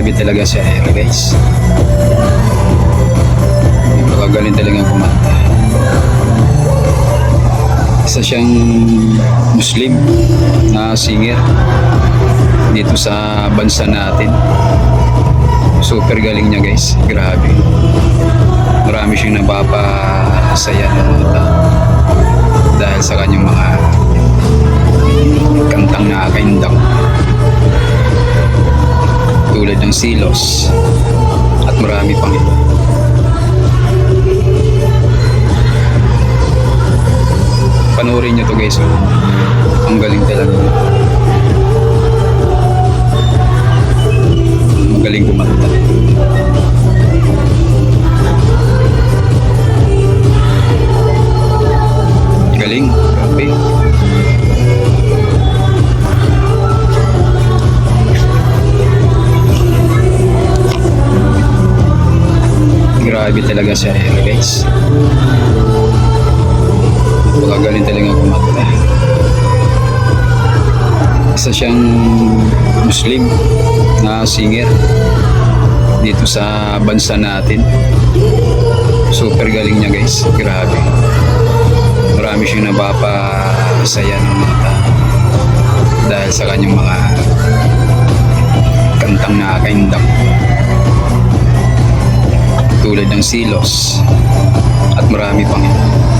Grabe talaga siya guys. Napakagaling talaga kumanta. Isa siyang Muslim na singer dito sa bansa natin. Super galing niya guys. Grabe. Marami siyang napapasaya ng mga tao dahil sa kanyang mga kantang nakakaindang tulad ng Silos at marami pang iba. Panoorin nyo to guys. Ang galing talaga. Magaling kumanta. Galing. Grabe. Grabe talaga siya guys. Napakagaling talaga kumanta. Isa siyang Muslim na singer dito sa bansa natin. Super galing niya guys. Grabe. Marami siyang napapasaya ng mga tao dahil sa kanyang mga kantang nakakaindang tulad ng Silos at marami pang iba.